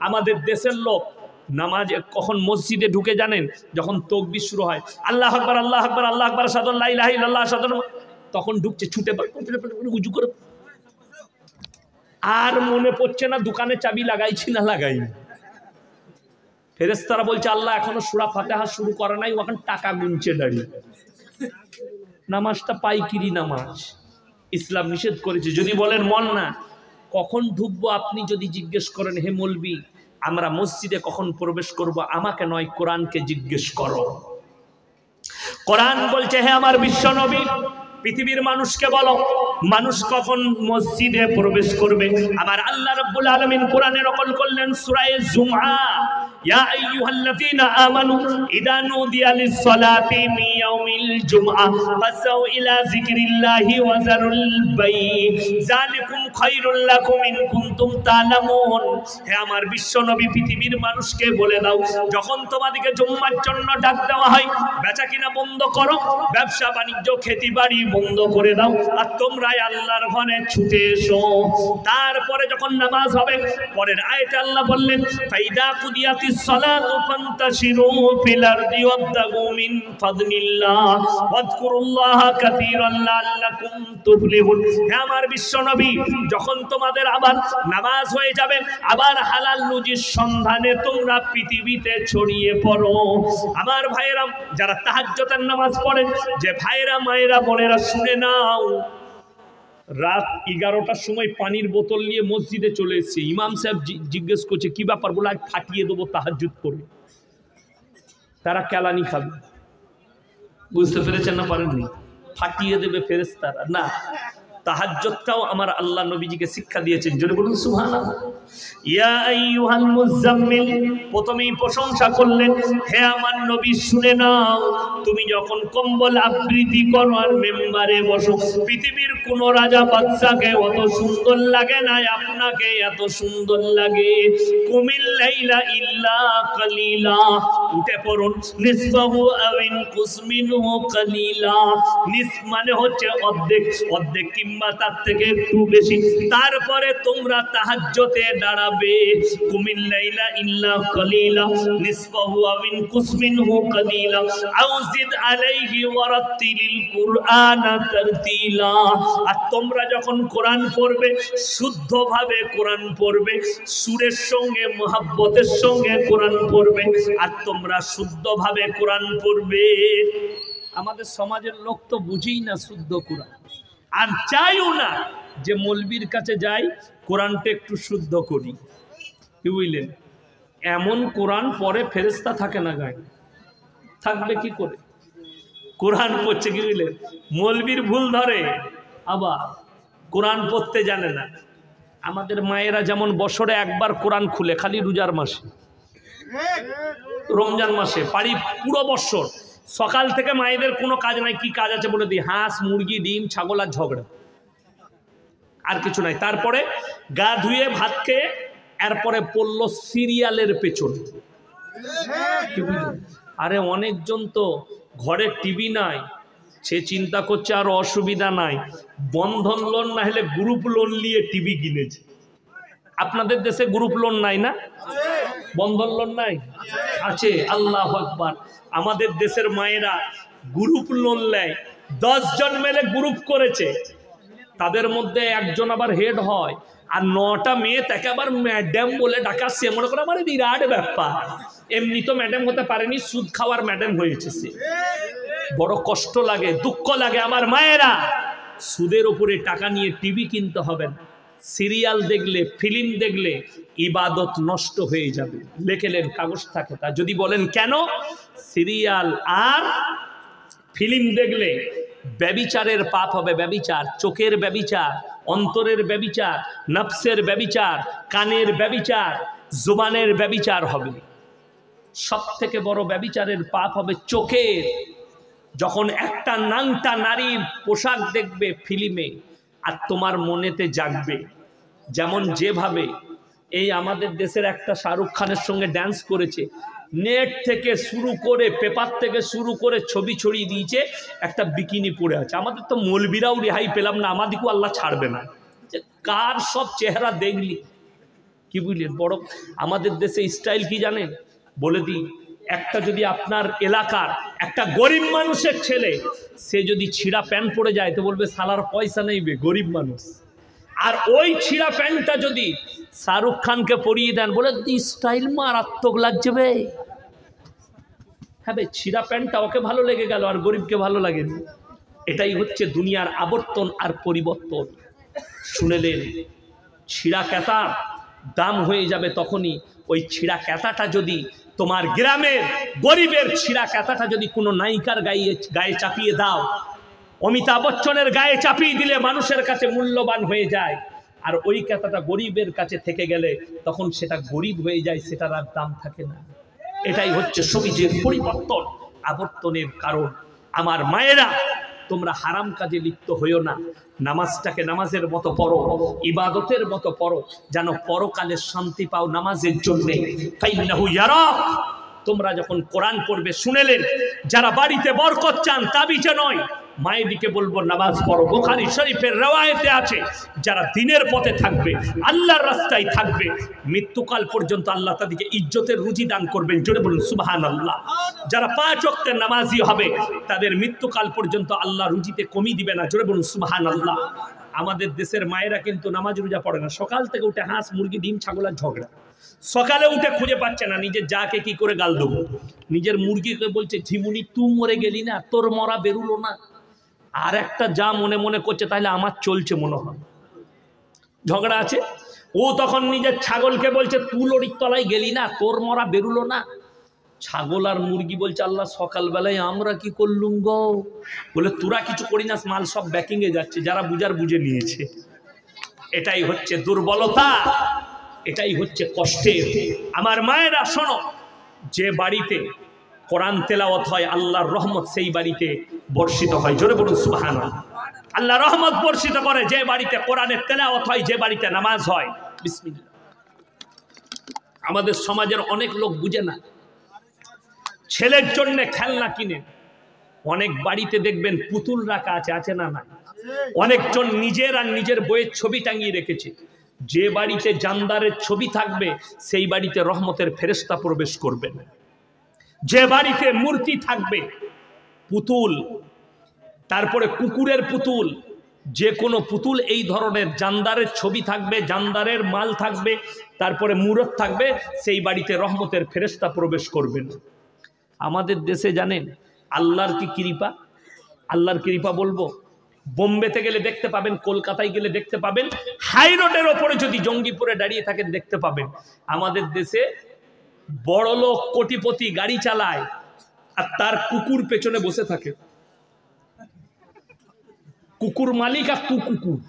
আমাদের দেশের লোক নামাজে কখন মসজিদে ঢুকে জানেন? যখন তাকবীর শুরু হয়, আল্লাহু আকবার আল্লাহু আকবার আল্লাহু আকবার আশহাদু আল্লা ইলাহা ইল্লাল্লাহ আশহাদু, তখন ঢুকছে ছুটে উজু করে, আর মনে পড়ছে না দোকানে চাবি লাগাইছি না লাগাইনি। ফেরেশতারা বলছে আল্লাহ এখনো সূরা ফাতিহা শুরু করে নাই, ওখানে টাকা গুনছে দাঁড়িয়ে। নামাজটা পাইকিরি নামাজ, ইসলাম নিষেধ করেছে। যদি বলেন মন না কখন ঢুকবো, আপনি যদি জিজ্ঞেস করেন হে মৌলবি আমরা মসজিদে কখন প্রবেশ করব, আমাকে নয় কোরআনকে জিজ্ঞেস করো। কোরআন বলছে হে আমার বিশ্ব নবী পৃথিবীর মানুষকে বলো মানুষ কখন মসজিদে প্রবেশ করবে। আমার আল্লাহ রাব্বুল আলামিন কোরআনে নকল করলেন সূরা জুমআ, ইয়া আইয়ুহাল্লাযীনা আমানু ইযা নুদিয়া লিস-সালাতি মিন ইয়াউমিল জুমআ ফাসাউ ইলা যিকরিল্লাহি ওয়া যারুল বাই যালিকুম খায়রুল লাকুম ইন কুনতুম তা'লামুন। হে আমার বিশ্ব নবী পৃথিবীর মানুষকে বলে দাও যখন তোমাদেরকে জুম্মার জন্য ডাক দেওয়া হয় বেচাকিনা বন্ধ করো, ব্যবসা বাণিজ্য খেতিবাড়ি বন্ধ করে দাও, আর তোমরা আল্লাহর ঘরে ছুটে এসো। তারপরে যখন নামাজ হবে পরের আয়াতে আল্লাহ বললেন ফাইদা কুদিয়াতিস সালাতু ফান্তাশিরু ফিল আরদি ওয়াবতাগু মিন ফাদলিল্লাহ ওয়াযকুরুল্লাহা কাসীরান লাআল্লাকুম তুফলিহুন। হে আমার বিশ্ব নবী যখন তোমাদের আবার নামাজ হয়ে যাবে আবার হালাল রুজির সন্ধানে তোমরা পৃথিবীতে ছড়িয়ে পড়ো। আমার ভাইয়েরা যারা তাহাজ্জুদের নামাজ পড়েন, যে ভাইয়েরা মায়েরা বোনেরা শুনে নাও, রাত 11টার সময় পানির বোতল নিয়ে মসজিদে চলে এসেছে। ইমাম সাহেব জিজ্ঞেস করছে কি ব্যাপার, বলে আজ ফাটিয়ে দেবো তাহাজ্জুদ করে। তারা কেলানি খাবে, বুঝতে পেরেছেন না পারেননি? ফাটিয়ে দেবে ফেরেশতারা না, তাহাজ্জুদটাও আমার আল্লাহ নবীজিকে শিক্ষা দিয়েছেন। জোরে বলুন সুবহানাল্লাহ। ইয়া আইয়ুহাল মুযাম্মিল, প্রথমেই প্রশংসা করলেন হে আমার নবী শুনে নাও, তুমি যখন কম্বল আবৃত্তি করো আর মেম্বারে বসো পৃথিবীর কোন রাজা বাদশাকে অত সুন্দর লাগে না আপনাকে এত সুন্দর লাগে। কুমিল লাইলা ইল্লা কালিলা, উঠে পড়ুন নিসবাহু আও ইনকুস মিনহু কালিলা। নিস মানে হচ্ছে অর্ধেক, অর্ধেক কিংবা তার থেকে একটু বেশি। তারপরে তোমরা তাহাজ্জুদে দাঁড়াবে। কুমিল লাইলা ইল্লা কালিলা নিসবাহু আও ইনকুস মিনহু কালিলা আও জিদ আলাইহি ওয়ারাত্তিলিল কুরআনা তারতিলা। আর তোমরা যখন কোরআন পড়বে শুদ্ধভাবে কোরআন পড়বে, সুরের সঙ্গে মুহাব্বতের সঙ্গে কোরআন পড়বে, আর তোমরা শুদ্ধভাবে কোরআন পড়বে। আমাদের সমাজের লোক তো বুঝেই না শুদ্ধ কোরআন, আর চাইও না যে মৌলবীর কাছে যাই কোরআনটা একটু শুদ্ধ করি। কি বুঝলেন? এমন কোরআন পড়ে ফেরেশতা থাকে না গায়ে, থাকবে কি করে? কোরআন পড়ছে কি বুঝলেন, মৌলবীর ভুল ধরে আবার কোরআন পড়তে জানে না। আমাদের মায়েরা যেমন বছরে একবার কোরআন খুলে, খালি রোজার মাসে, রমজান মাসে পারি পুরো বছর। সকাল থেকে মায়েদের কোনো কাজ নাই, কি কাজ আছে বলে দিই, হাঁস মুরগি ডিম ছাগল আর ঝগড়া, আর কিছু নাই। তারপরে গা ধুয়ে ভাত খেয়ে এরপরে পড়লো সিরিয়ালের পেছন। আরে অনেকজন তো ঘরে টিভি নাই, সে চিন্তা করছে আর অসুবিধা নাই, বন্ধন লোন না হলে গ্রুপ লোন নিয়ে টিভি কিনেছে। আপনাদের দেশে গ্রুপ লোন নাই না? বন্ধন লোন নাই? আছে, আল্লাহু আকবার। আমাদের দেশের মায়েরা গ্রুপ লোন নেয়, 10 জন মিলে গ্রুপ করেছে, তাদের মধ্যে একজন আবার হেড হয়, আর 9টা মেয়ে তাকে আবার ম্যাডাম বলে ডাকা। সে মনে করে আমার বিরাট ব্যাপার, এমনি তো ম্যাডাম হতে পারেনি, সুদ খাওয়ার ম্যাডাম হয়েছে সে। বড় কষ্ট লাগে, দুঃখ লাগে। আমার মায়েরা, সুদের উপরে টাকা নিয়ে টিভি কিনতে হবে না, সিরিয়াল দেখলে ফিল্ম দেখলে ইবাদত নষ্ট হয়ে যাবে। লেখেলেন কাগজ থাকে তা। যদি বলেন কেন, সিরিয়াল আর ফিল্ম দেখলে ব্যভিচারের পাপ হবে। ব্যভিচার, চোখের ব্যভিচার, অন্তরের ব্যভিচার, নফসের ব্যভিচার, কানের ব্যভিচার, জুবানের ব্যভিচার হবে। সব থেকে বড় ব্যভিচারের পাপ হবে চোখের। যখন একটা নাংটা নারীর পোশাক দেখবে ফিল্মে আর তোমার মনেতে জাগবে, যেমন যেভাবে এই আমাদের দেশের একটা শাহরুখ খানের সঙ্গে ড্যান্স করেছে, নেট থেকে শুরু করে পেপার থেকে শুরু করে ছবি ছড়িয়ে দিয়েছে, একটা বিকিনি পরে আছে। আমাদের তো মৌলবীরাও রেহাই পেলাম না, আমাদেরকেও আল্লাহ ছাড়বে না। যে কার সব চেহারা দেখলি, কি বুঝলেন? বড় আমাদের দেশে স্টাইল কি জানেন বলে দিই, একটা যদি আপনার এলাকার একটা গরিব মানুষের ছেলে সে যদি ছিঁড়া প্যান্ট পরে যায় তো বলবে শালার পয়সা নেই বে, গরিব মানুষ। আর ওই ছিঁড়া প্যান্টটা যদি শাহরুখ খানকে পরিয়ে দেন বলে স্টাইল মারাত্মক লাগছে বে। হ্যাঁ বে, ছিঁড়া প্যান্টটা ওকে ভালো লেগে গেল আর গরিবকে ভালো লাগেনি। এটাই হচ্ছে দুনিয়ার আবর্তন আর পরিবর্তন। শুনেলেন, ছিঁড়া ক্যাতার দাম হয়ে যাবে তখনই ওই ছিঁড়া ক্যাতাটা যদি তোমার গ্রামের গরিবের ছিঁড়া ক্যাতাটা যদি কোনো নায়িকার গায়ে চাপিয়ে দাও, অমিতাভ বচ্চনের গায়ে চাপিয়ে দিলে মানুষের কাছে মূল্যবান হয়ে যায়। আর ওই ক্যাতাটা গরিবের কাছে থেকে গেলে তখন সেটা গরিব হয়ে যায়, সেটার আর দাম থাকে না। এটাই হচ্ছে সমাজের পরিবর্তন, আবর্তনের কারণ। আমার মায়েরা, তোমরা হারাম কাজে লিপ্ত হইও না। নামাজটাকে নামাজের মতো পড়ো, ইবাদতের মতো পড়ো, যেন পরকালে শান্তি পাও নামাজের জন্যে। ফাইন্নাহু ইয়ারাক। তোমরা যখন কোরআন পড়বে, শুনেলেন, যারা বাড়িতে বরকত চান তাবিজে নয়, মায়ের দিকে বলবো নামাজ পড়ো। বুখারী শরীফের রওয়ায়েতে আছে, যারা দিনের পথে থাকবে, আল্লাহর রাস্তায় থাকবে, মৃত্যুকাল পর্যন্ত আল্লাহ তাদেরকে ইজ্জতের রুজি দান করবেন। জোরে বলুন সুবহানাল্লাহ। যারা 5 ওয়াক্তের নামাজি হবে, তাদের মৃত্যুকাল পর্যন্ত আল্লাহ রুজিতে কমি দিবে না। জোরে বলুন সুবহানাল্লাহ। আমাদের দেশের মায়েরা কিন্তু নামাজ রোজা পড়ে না, সকাল থেকে উঠে হাঁস মুরগি ডিম ছাগলের ঝগড়া। সকালে উঠে খুঁজে পাচ্ছে না নিজের যাকে কি করে গাল দেবো। নিজের মুরগিকে বলছে, ঝিমুনি তুই মরে গেলি না, তোর মরা বেরুলো না। আর একটা যা মনে মনে করছে, তাহলে আমার চলছে মনে হয়, ঝগড়া আছে। ও তখন নিজের ছাগলকে বলছে, তুই লড়ির তলায় গেলি না, তোর মরা বেরুলো না। ছাগল আর মুরগি বলছে, আল্লাহ সকালবেলায় আমরা কি করলুম গো? বলে, তোরা কিছু করি না, মাল সব ব্যাকিংয়ে যাচ্ছে, যারা বুঝার বুঝে নিয়েছে। এটাই হচ্ছে দুর্বলতা, এটাই হচ্ছে কষ্টের। আমার মায়েরা শোনো, যে বাড়িতে কোরআন তেলাওয়াত হয় আল্লাহর রহমত সেই বাড়িতে বর্ষিত হয়। জোরে বলুন সুবহানাল্লাহ। আল্লাহ রহমত বর্ষিত করে যে বাড়িতে কোরআনের তেলাওয়াত হয়, যে বাড়িতে নামাজ হয়। বিসমিল্লাহ। আমাদের সমাজের অনেক লোক বুঝে না, ছেলের জন্য খেলনা কিনে অনেক বাড়িতে দেখবেন পুতুল রাখা আছে, আছে না? না। অনেকজন নিজের আর নিজের বইয়ের ছবি টাঙিয়ে রেখেছে। যে বাড়িতে জানদারের ছবি থাকবে সেই বাড়িতে রহমতের ফেরেশতা প্রবেশ করবে না। যে বাড়িতে মূর্তি থাকবে, পুতুল, তারপরে কুকুরের পুতুল, যে কোনো পুতুল, এই ধরনের জানদারের ছবি থাকবে, জানদারের মাল থাকবে, তারপরে মূরত থাকবে, সেই বাড়িতে রহমতের ফেরেশতা প্রবেশ করবে না। আমাদের দেশে জানেন আল্লাহর কি কৃপা? আল্লাহর কৃপা বলবো, বোম্বেতে গেলে দেখতে পাবেন, কলকাতায় গেলে দেখতে পাবেন, হাই রোডের ওপরে যদি জঙ্গিপুরে দাঁড়িয়ে থাকেন দেখতে পাবেন। আমাদের দেশে বড় লোক কোটিপতি গাড়ি চালায় আর তার কুকুর পেছনে বসে থাকে। কুকুর মালিক আর কুকুর,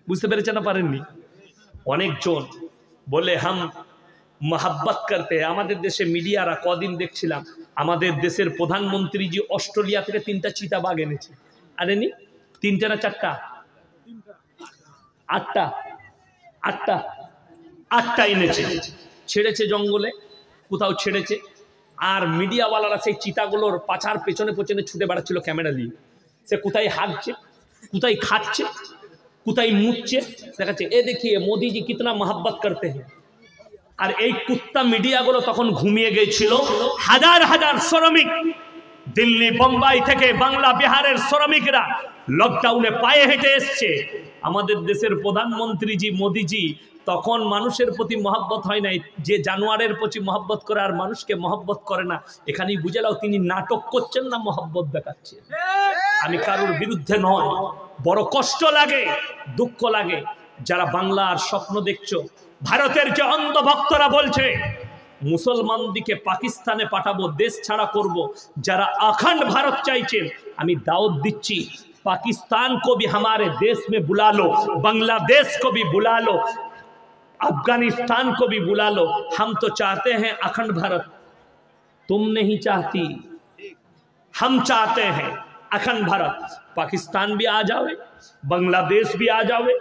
বুঝতে পেরেছেন না পারেননি? অনেকজন বলে হাম মোহাব্বত করতে। আমাদের দেশে মিডিয়ারা, কদিন দেখছিলাম আমাদের দেশের প্রধানমন্ত্রীজি অস্ট্রেলিয়া থেকে 3টা চিতাবাঘ এনেছে। আনেনি? 3টে না 4টা? 8টা এনেছে। ছেড়েছে জঙ্গলে, কোথাও ছেড়েছে। আর মিডিয়াওয়ালারা সেই চিতাগুলোর পাছার পেছনে পেছনে ছুটে বেড়াচ্ছিল ক্যামেরা নিয়ে। সে কোথায় হাঁটছে, কোথায় খাচ্ছে, কোথায় মুতছে, দেখাচ্ছে এ দেখিয়ে মোদিজি কিতনা মোহাব্বত করতে हैं। আর এই কুত্তা মিডিয়াগুলো তখন ঘুমিয়ে গেছিল। হাজার হাজার শ্রমিক দিল্লি বোম্বাই থেকে বাংলা বিহারের শ্রমিকরা লকডাউনে পায়ে হেঁটে এসছে। আমাদের দেশের প্রধানমন্ত্রীজি মোদিজি তখন মানুষের প্রতি মহব্বত হয় নাই, যে জানোয়ারের প্রতি মহব্বত করে আর মানুষকে মহব্বত করে না। এখানেই বুঝে নাও তিনি নাটক করছেন না মহব্বত দেখাচ্ছেন। আমি কারোর বিরুদ্ধে নয়, বড় কষ্ট লাগে, দুঃখ লাগে যারা বাংলার স্বপ্ন দেখছো। ভারতের যে অন্ধভক্তরা বলছে মুসলমানদিকে পাকিস্তানে পাঠাবো, দেশ ছাড়া করব, যারা अखंड भारत চাইছেন, আমি দাওয়াত দিচ্ছি पाकिस्तान को भी हमारे देश में बुला लो, बांग्लादेश को भी बुला लो, अफगानिस्तान को भी बुला लो। हम तो चाहते हैं अखंड भारत, तुम नहीं चाहती, हम चाहते हैं अखंड भारत। पाकिस्तान भी आ जावे, बांग्लादेश भी आ जावे,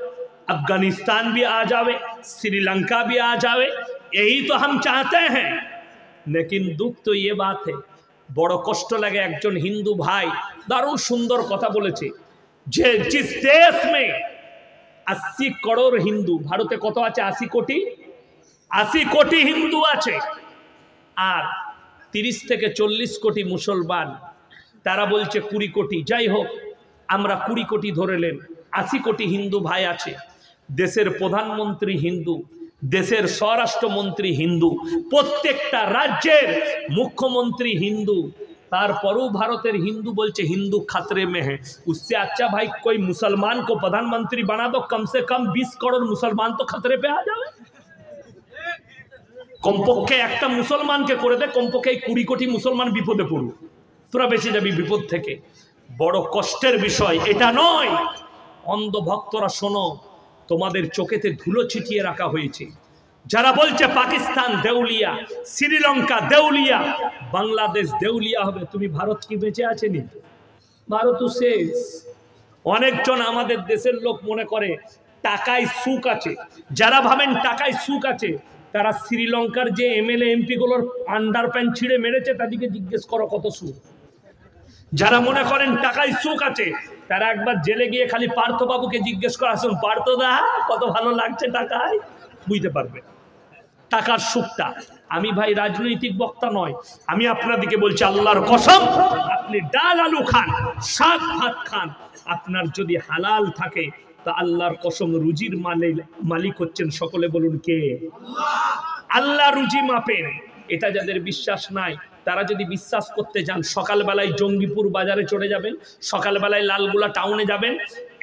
अफगानिस्तान भी आ जावे, श्रीलंका भी आ जावे, यही तो हम चाहते हैं। लेकिन दुख तो ये बात है, बड़ो कष्ट लगे। एकजन हिंदू भाई दारुण सुंदर कथा बोलेছে যে जिस देश में 80 करोड़ हिंदू, भारते कत आछे 80 कोटी, 80 কোটি হিন্দু আছে আর 30 থেকে 40 কোটি মুসলমান, তারা বলছে 20 কোটি। যাই হোক, আমরা 20 কোটি ধরেলেন, 80 কোটি হিন্দু ভাই আছে। দেশের প্রধানমন্ত্রী হিন্দু, দেশের স্বরাষ্ট্রমন্ত্রী হিন্দু, প্রত্যেকটা রাজ্যের মুখ্যমন্ত্রী হিন্দু, तारपरों भारतेर हिंदू बोलचे हिंदू खतरे में है। उससे अच्छा भाई कोई मुसलमान को प्रधानमंत्री बना दो, कम से कम 20 करोड़ मुसलमान तो खतरे पे आ जाए। कमपक्षे एक मुसलमान के करे दे, कमपक्षे 20 कोटी मुसलमान विपदे पड़ो, तोरा बेঁচে যাবি विपद থেকে। बड़ कष्टेर विषय एटा नय। अंध भक्तरा शोनो, তোমাদের চোখেতে ধুলো ছিটিয়ে রাখা হয়েছে। যারা বলছে পাকিস্তান দেউলিয়া, শ্রীলঙ্কা দেউলিয়া, বাংলাদেশ দেউলিয়া হবে, তুমি ভারত কি বেঁচে আছে নি? ভারতও শেষ। অনেকজন আমাদের দেশের লোক মনে করে টাকায় সুখ আছে। যারা ভাবেন টাকায় সুখ আছে, তারা শ্রীলঙ্কার যে এমএলএ এমপি গুলোর আন্ডার প্যান্ট ছিঁড়ে মেরেছে তাদেরকে জিজ্ঞেস করো কত সুখ। যারা মনে করেন টাকায় সুখ আছে, তারা একবার জেলে গিয়ে খালি পার্থবাবুকে জিজ্ঞেস করে আসুন, পার্থদা কত ভালো লাগছে টাকায়, বুঝতে পারবে টাকার সুখটা। আমি ভাই রাজনৈতিক বক্তা নয়, আমি আপনাদেরকে বলছি আল্লাহর কসম, আপনি ডাল আলু খান, শাক ভাত খান, আপনার যদি হালাল থাকে তা আল্লাহর কসম রুজির মালিক হচ্ছেন সকলে বলুন কে? আল্লাহ রুজি মাপেন। এটা যাদের বিশ্বাস নাই তারা যদি বিশ্বাস করতে যান, সকালবেলায় জঙ্গিপুর বাজারে চলে যাবেন, সকালবেলায় লালগুলা টাউনে যাবেন,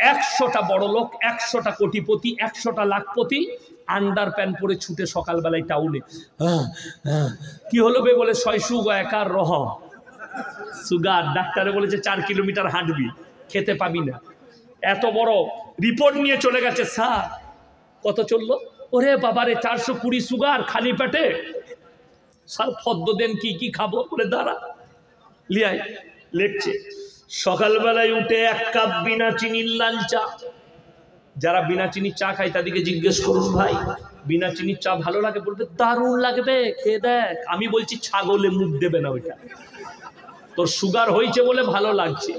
100টা বড় লোক, 100টা কোটিপতি, 100টা লাখপতি আন্ডার প্যান্ট পরে ছুটে সকালবেলায় টাউনে। কি হলো বে বলে, 600 একার রহ সুগার, ডাক্তারে বলেছে 4 কিলোমিটার হাঁটবি, খেতে পাবি না। এত বড় রিপোর্ট নিয়ে চলে গেছে, স্যার কত চললো? ওরে বাবারে 420 সুগার খালি পেটে। স্যার ফদ্দ দেন, কি কি খাবো? বলে দাঁড়া লিয়াই লেখছে। সকালবেলায় উঠে 1 কাপ বিনা চিনির লাল চা। যারা বিনা চিনির চা খায় তাদেরকে জিজ্ঞেস করুন, ভাই বিনা চিনির চা ভালো লাগে? বলবে দারুণ লাগবে, খেয়ে দেখ। আমি বলছি ছাগলে মুখ দেবে না, ওইটা তোর সুগার হয়েছে বলে ভালো লাগছে।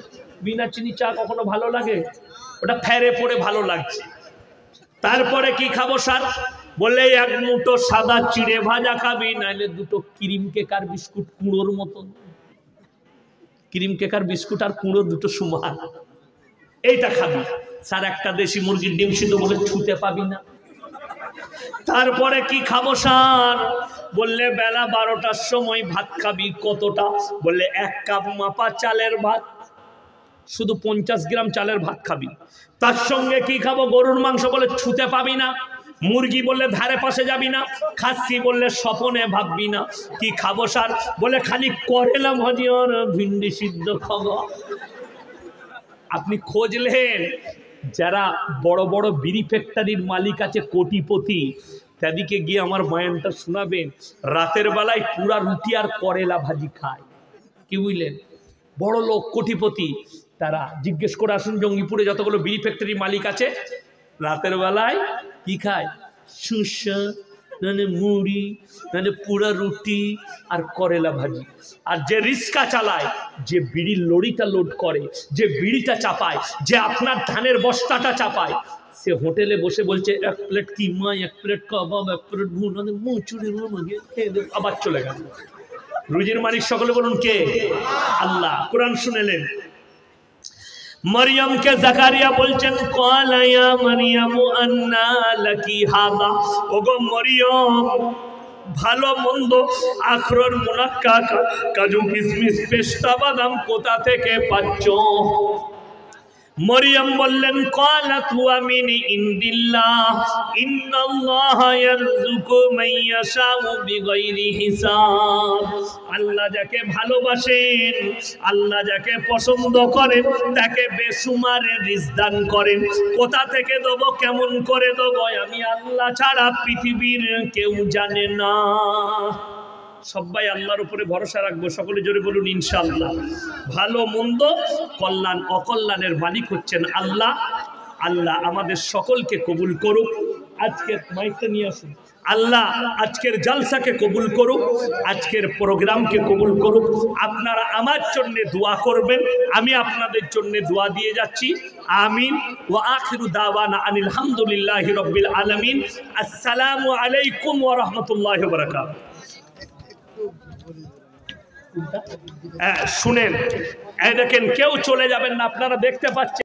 বিনা চিনির চা কখনো ভালো লাগে? ওটা ফেরে পড়ে ভালো লাগছে। তারপরে কি খাবো স্যার? বললে 1 মুঠো সাদা চিড়ে ভাজা খাবি, নাইলে 2টো ক্রিম কেকার বিস্কুট, কুঁড়োর মতন। ক্রিম কেকার বিস্কুট আর কুঁড়ো 2টো সমান, এইটা খাবি। স্যার একটা দেশি মুরগির ডিম সিদ্ধ, বলে ছুতে পাবি না। তারপরে কি খাবো স্যার? বললে বেলা 12টার সময় ভাত খাবি। কতটা? বললে 1 কাপ মাপা চালের ভাত, শুধু 50 গ্রাম চালের ভাত খাবি। তার সঙ্গে কি খাবো? গরুর মাংস, বলে ছুতে পাবি না। মুরগি বললে ধারে পাশে যাবি না। খাসি বললে স্বপনে ভাববি না। কি খাবো স্যার? বলে খালি করেলা ভাজি আর ভিন্ডি সিদ্ধ খাবো। আপনি খোঁজলেন যারা বড় বড় বিড়ি ফ্যাক্টরির মালিক আছে, কোটিপতি, তাদেরকে গিয়ে আমার বয়ানটা শোনাবেন। রাতের বেলায় পুরা রুটি আর করেলা ভাজি খায়। কি বুঝলেন? বড় লোক কোটিপতি, তারা জিজ্ঞেস করে আসুন জঙ্গিপুরে যতগুলো বিড়ি ফ্যাক্টরির মালিক আছে, রাতের বেলায় কি খায়? সুসা, নাহলে মুড়ি, নাহলে পুরা রুটি আর করেলা ভাজি। আর যে রিক্সা চালায়, যে বিড়ির লরিটা লোড করে, যে বিড়িটা চাপায়, যে আপনার ধানের বস্তাটা চাপায়, সে হোটেলে বসে বলছে 1 প্লেট কিমা, 1 প্লেট কাবাব, 1 প্লেট ভুনা, মুচুরি, আবার চলে গেল। রুজির মালিক সকলে বলুন কে? আল্লাহ। কোরআন শুনেলেন, मरियम के जकारिया बोलছেন क्वाला या मरियम अन्ना लकी हादा। ओगो मरियम, ভালো মন্দ, আখরোট, মুনাক্কা, কাজু কিশমিশ, পেস্তা বাদাম কোথা থেকে পাচ্ছ? মরিয়ম বললেন ক্বালাত ওয়া মিন ইনদিল্লাহ ইন্নাল্লাহা ইয়ারযুকু মান ইয়াশাউ বিগাইরি হিসাব। আল্লাহ যাকে ভালোবাসেন, আল্লাহ যাকে পছন্দ করেন, তাকে বেসুমার রিজক দান করেন। কোথা থেকে দেব, কেমন করে দেব, আমি আল্লাহ ছাড়া পৃথিবীর কেউ জানে না। সবাই আল্লাহর উপরে ভরসা রাখবো, সকলে জোরে বলুন ইনশাআল্লাহ। ভালো মন্দ, কল্যাণ অকল্যাণের মালিক হচ্ছেন আল্লাহ। আল্লাহ আমাদের সকলকে কবুল করুক। আজকে মাইকটা নিয়ে আসুন। আল্লাহ আজকের জালসাকে কবুল করুক, আজকের প্রোগ্রামকে কবুল করুক। আপনারা আমার জন্য দোয়া করবেন, আমি আপনাদের জন্য দোয়া দিয়ে যাচ্ছি। আমিন। ওয়া আখিরু দাওয়ানা আনিল হামদুলিল্লাহি রাব্বিল আলামিন। আসসালামু আলাইকুম ওয়া রাহমাতুল্লাহি ওয়া বারাকাতুহু। শুনেন, এই দেখেন, কেউ চলে যাবেন না, আপনারা দেখতে পাচ্ছেন।